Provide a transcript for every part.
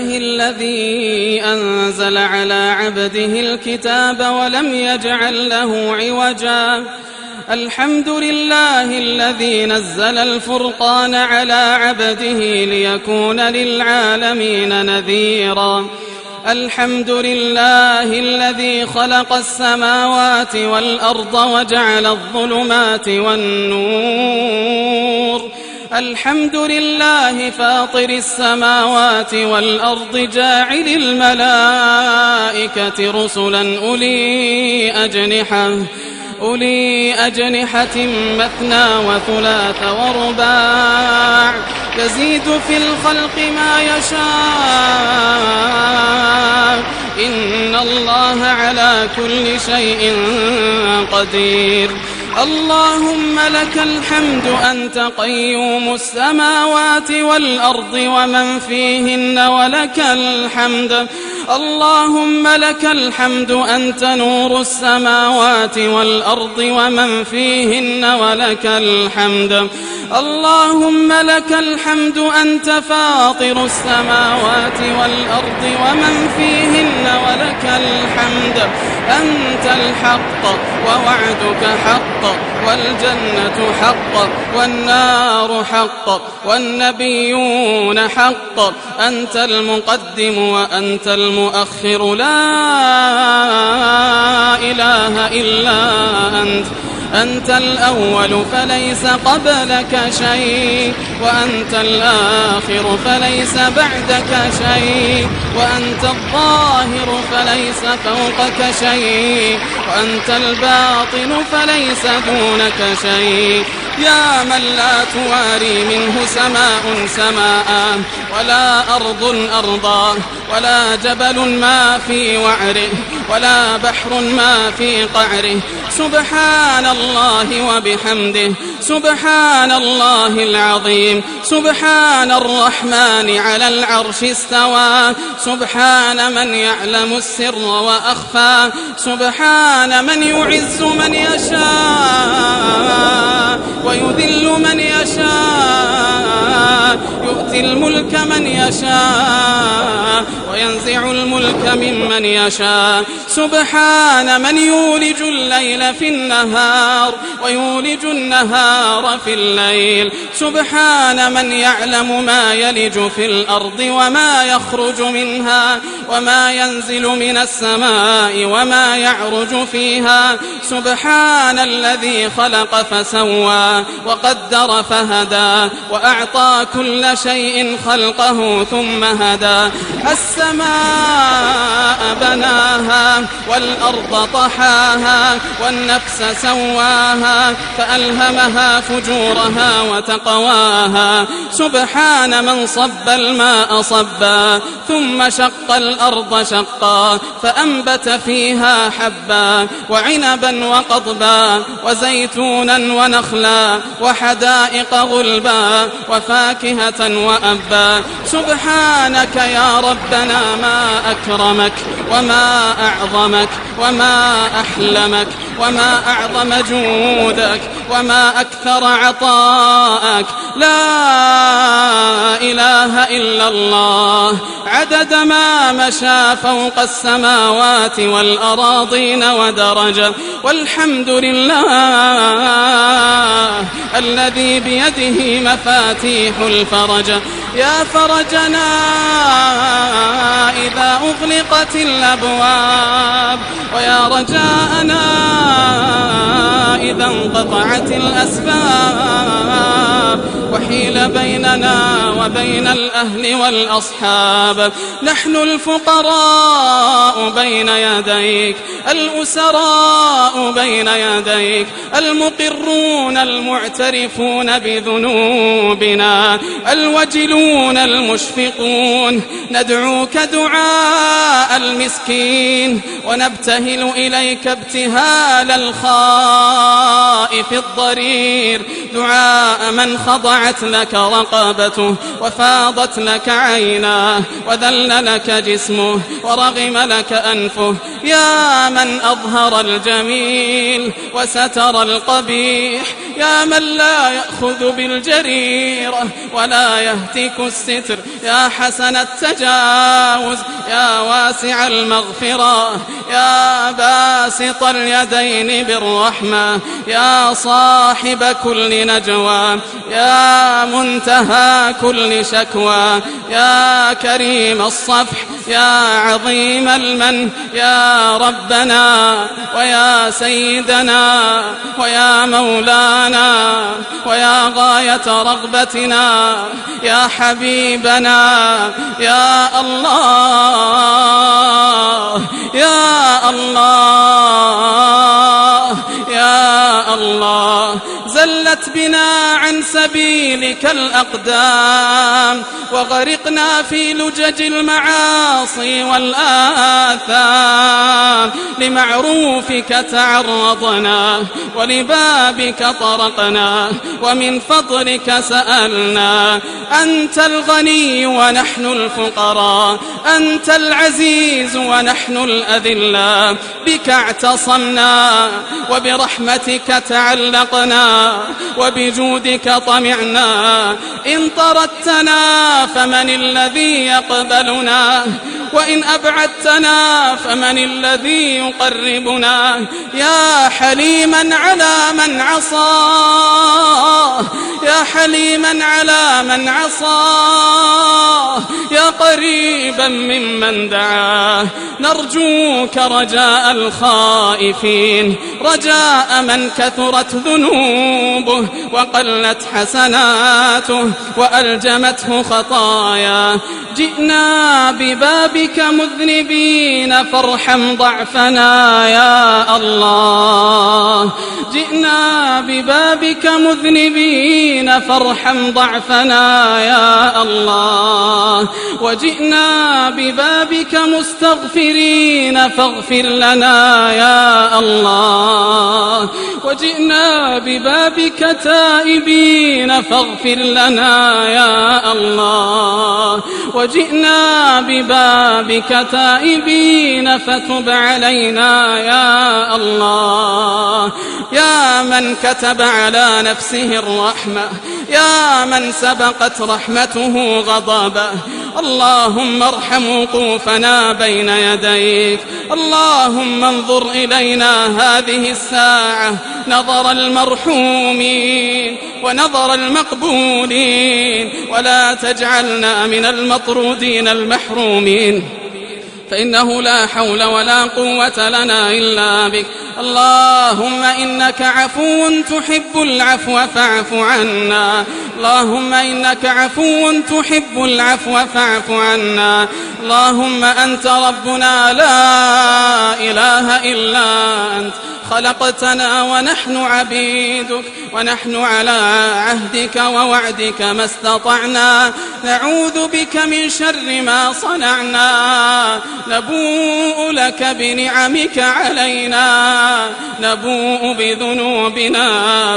لله الذي أنزل على عبده الكتاب ولم يجعل له عوجا الحمد لله الذي نزل الفرقان على عبده ليكون للعالمين نذيرا الحمد لله الذي خلق السماوات والأرض وجعل الظلمات والنور الحمد لله فاطر السماوات والأرض جاعل الملائكة رسلا أولي أجنحة مثنى وثلاث ورباع يزيد في الخلق ما يشاء إن الله على كل شيء قدير اللهم لك الحمد أنت قيوم السماوات والأرض ومن فيهن ولك الحمد اللهم لك الحمد أنت نور السماوات والأرض ومن فيهن ولك الحمد اللهم لك الحمد أنت فاطر السماوات والأرض ومن فيهن ولك الحمد أنت الحق ووعدك حق والجنة حق والنار حق والنبيون حق أنت المقدم وأنت المؤخر لا إله إلا أنت الأول فليس قبلك شيء وأنت الآخر فليس بعدك شيء وأنت الظاهر فليس فوقك شيء وأنت الباطن فليس دونك شيء يا من لا تواري منه سماء سماء ولا أرض أرضا ولا جبل ما في وعره ولا بحر ما في قعره سبحان الله وبحمده سبحان الله العظيم سبحان الرحمن على العرش استوى سبحان من يعلم السر وأخفى سبحان من يعز من يشاء ويذل من يشاء يؤتي الملك من يشاء وينزع الملك ممن يشاء سبحان من يولج الليل في النهار ويولج النهار في الليل سبحان من يعلم ما يلج في الأرض وما يخرج منها وما ينزل من السماء وما يعرج فيها سبحان الذي خلق فسوى وقدر فهدى وأعطى كل شيء خلقه ثم هدى السماء بناها والأرض طحاها والنفس سواها فألهمها فجورها وتقواها سبحان من صب الماء صبا ثم شق الأرض شقا فأنبت فيها حبا وعنبا وقضبا وزيتونا ونخلا وحدائق غلبا وفاكهة وأبا سبحانك يا ربنا ما أكرمك وما أعظمك وما أحلمك وما أعظم جودك وما أكثر عطاءك لا إله إلا الله عدد ما مشى فوق السماوات والأراضين ودرجة والحمد لله الذي بيده مفاتيح الفرج يا فرجنا إذا أغلقت الأبواب ويا رجاءنا إذا انقطعت الأسباب وحيل بيننا وبين الأهل والأصحاب نحن الفقراء بين يديك الأسراء بين يديك المقرون المعترفون بذنوبنا الوجلون المشفقون ندعوك دعاء المسكين ونبتهل إليك ابتهال الخائف الخائف الضرير، دعاء من خضعت لك رقبته وفاضت لك عيناه وذل لك جسمه ورغم لك أنفه، يا من أظهر الجميل وستر القبيح، يا من لا يأخذ بالجريرة ولا يهتك الستر، يا حسن التجاوز، يا واسع المغفرة، يا باسط اليدين بالرحمة، يا صاحب كل نجوى، يا منتهى كل شكوى، يا كريم الصفح، يا عظيم المن، يا ربنا ويا سيدنا ويا مولانا ويا غاية رغبتنا، يا حبيبنا، يا الله يا الله يا الله. زلت بنا عن سبيلك الأقدام وغرقنا في لجج المعاصي والآثام، لمعروفك تعرضنا ولبابك طرقنا ومن فضلك سألنا. أنت الغني ونحن الفقراء، أنت العزيز ونحن الأذلاء، بك اعتصمنا وبرحمتك تعلقنا وبجودك طمعنا. إن طردتنا فمن الذي يقبلنا، وإن أبعدتنا فمن الذي يقربنا. يا حليما على من عصاه، يا حليما على من عصاه، يا قريبا ممن دعاه. نرجوك رجاء الخائفين، رجاء من كثرت ذنوبه وقلت حسناته وألجمته خطاياه. جئنا ببابك مذنبين فارحم ضعفنا يا الله، جئنا ببابك مذنبين فارحم ضعفنا يا الله، وجئنا ببابك مستغفرين فاغفر لنا يا الله، وجئنا ببابك تائبين فاغفر لنا يا الله، وجئنا ببابك تائبين فتب علينا يا الله. يا من كتب على نفسه الرحمة، يا من سبقت رحمته غضبه، اللهم ارحم وقوفنا بين يديك. اللهم انظر إلينا هذه الساعة نظر المرحومين ونظر المقبولين، ولا تجعلنا من المطرودين المحرومين، فإنه لا حول ولا قوة لنا إلا بك. اللهم إنك عفو تحب العفو فاعف عنا، اللهم إنك عفو تحب العفو فاعف عنا. اللهم أنت ربنا لا إله إلا أنت، خلقتنا ونحن عبيدك، ونحن على عهدك ووعدك ما استطعنا، نعوذ بك من شر ما صنعنا، نبوء لك بنعمك علينا، نبوء بذنوبنا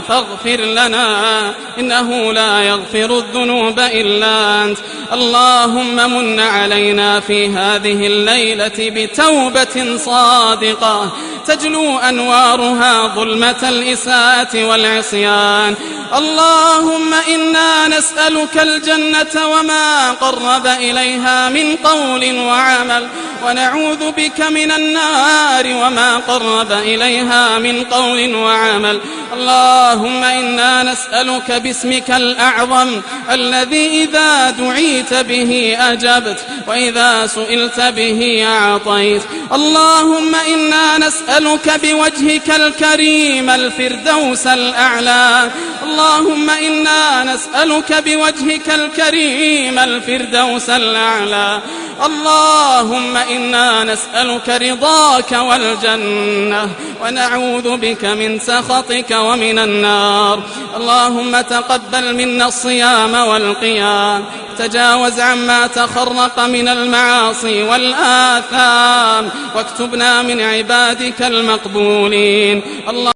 فاغفر لنا، إنه لا يغفر الذنوب إلا أنت. اللهم من علينا في هذه الليلة بتوبة صادقة تجلو أنوارها ظلمة الإساءة والعصيان. اللهم إنا نسألك الجنة وما قرب إليها من قول وعمل، ونعوذ بك من النار وما قرب إليها من قول وعمل. اللهم إنا نسألك باسمك الأعظم الذي إذا دعيت به أجبت وإذا سئلت به أعطيت. اللهم إنا نسألك بوجهك الكريم الفردوس الأعلى. اللهم إنا نسألك بوجهك الكريم الفردوس الأعلى. اللهم إنا نسألك رضاك والجنة، ونعوذ بك من سخطك ومن النار. اللهم تقبل منا الصيام والقيام، تجاوز عما تخرق من المعاصي والآثام، واكتبنا من عبادك المقبولين.